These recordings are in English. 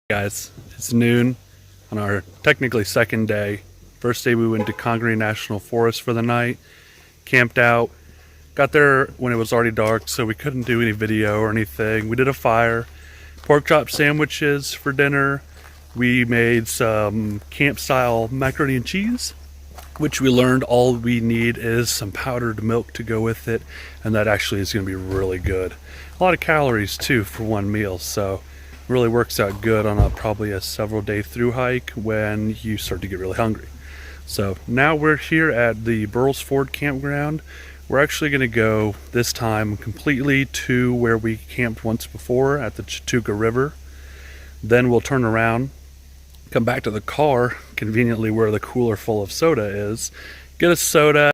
Guys, it's noon on our technically second day. First day we went to Congaree National Forest for the night, camped out, got there when it was already dark, so we couldn't do any video or anything. We did a fire, pork chop sandwiches for dinner. We made some camp style macaroni and cheese, which we learned all we need is some powdered milk to go with it, and that actually is going to be really good. A lot of calories too for one meal, so really works out good on probably a several day through hike when you start to get really hungry. So now we're here at the Burrells Campground. We're actually going to go this time completely to where we camped once before at the Chautauqua River. Then we'll turn around, come back to the car, conveniently where the cooler full of soda is, get a soda.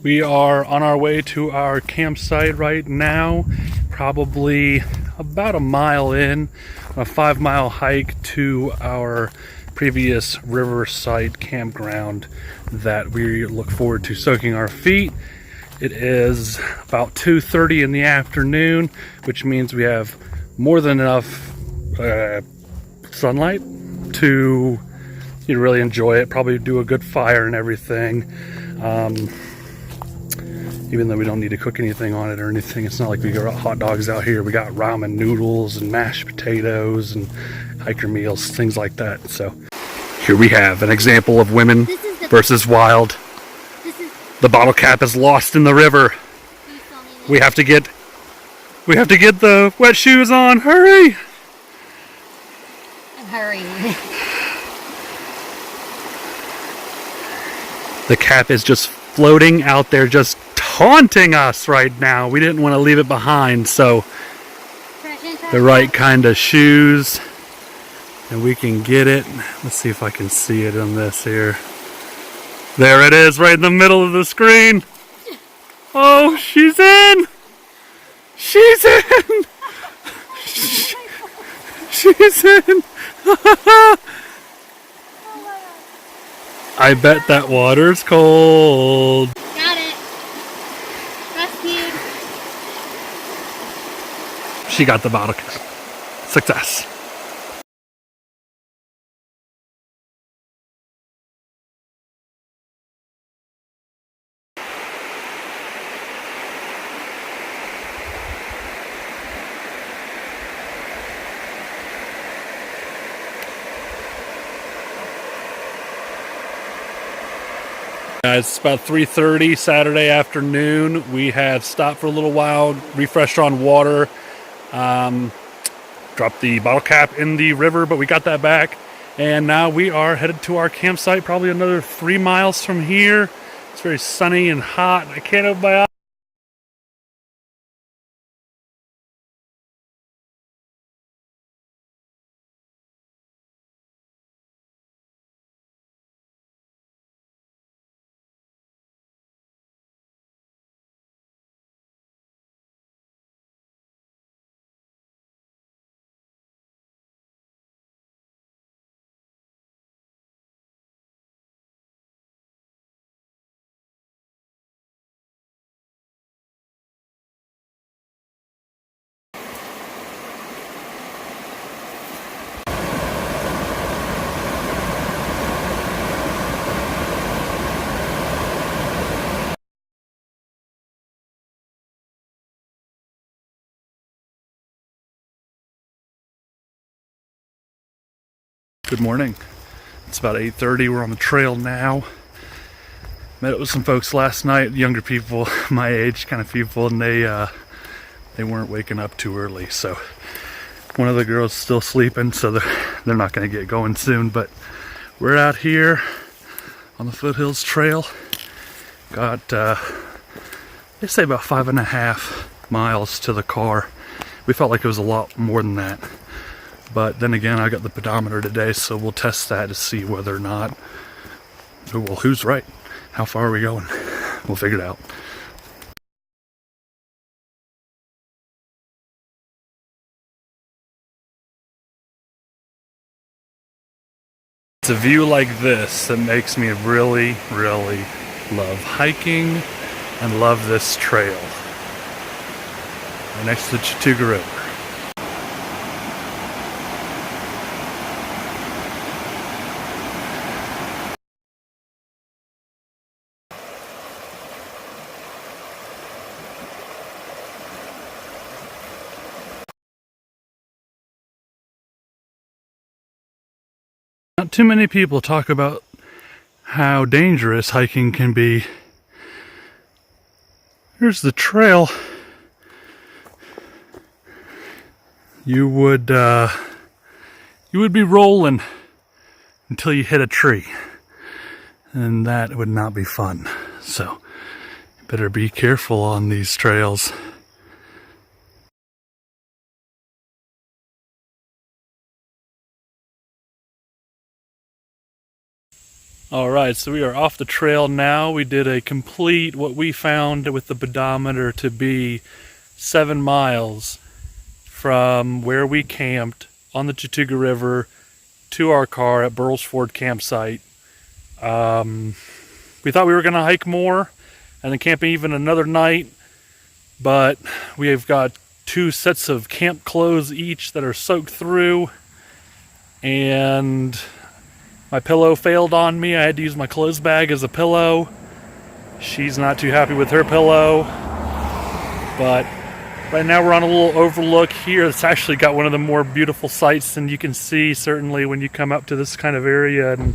We are on our way to our campsite right now, probably about a mile in, a 5-mile hike to our previous riverside campground that we look forward to soaking our feet. It is about 2:30 in the afternoon, which means we have more than enough sunlight to really enjoy it, probably do a good fire and everything. Even though we don't need to cook anything on it or anything, it's not like we got hot dogs out here. We got ramen noodles and mashed potatoes and hiker meals, things like that. So here we have an example of women versus wild. The bottle cap is lost in the river. We have to get the wet shoes on. Hurry! I'm hurrying. The cap is just floating out there, just taunting us right now. We didn't want to leave it behind, so the right kind of shoes, and we can get it. Let's see if I can see it on this here. There it is, right in the middle of the screen. Oh, she's in! She's in! She's in! I bet that water's cold. Got it. Rescued. She got the bottle cap. Success. Guys, it's about 3:30 Saturday afternoon. We have stopped for a little while, refreshed on water, dropped the bottle cap in the river, but we got that back. And now we are headed to our campsite, probably another 3 miles from here. It's very sunny and hot. I can't open my eyes. Good morning. It's about 8:30. We're on the trail now. Met up with some folks last night, younger people, my age kind of people, and they weren't waking up too early. So one of the girls still sleeping, so they're not going to get going soon. But we're out here on the Foothills Trail. Got they say about 5.5 miles to the car. We felt like it was a lot more than that. But then again, I got the pedometer today, so we'll test that to see whether or not, well, who's right? How far are we going? We'll figure it out. It's a view like this that makes me really, really love hiking and love this trail. Right next to the Chattooga River. Not too many people talk about how dangerous hiking can be. Here's the trail. You would be rolling until you hit a tree, and that would not be fun. So you better be careful on these trails. Alright, so we are off the trail now. We did a complete, what we found with the pedometer to be 7 miles from where we camped on the Chattooga River to our car at Burrells Ford campsite. We thought we were going to hike more and then camp even another night, but we have got 2 sets of camp clothes each that are soaked through, and my pillow failed on me. I had to use my clothes bag as a pillow. She's not too happy with her pillow. But right now we're on a little overlook here. It's actually got one of the more beautiful sights than you can see, certainly when you come up to this kind of area and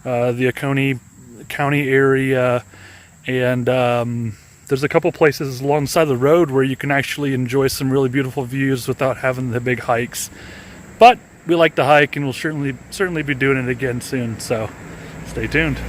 the Oconee County area. And there's a couple places alongside the road where you can actually enjoy some really beautiful views without having the big hikes. But we like to hike, and we'll certainly be doing it again soon, so stay tuned.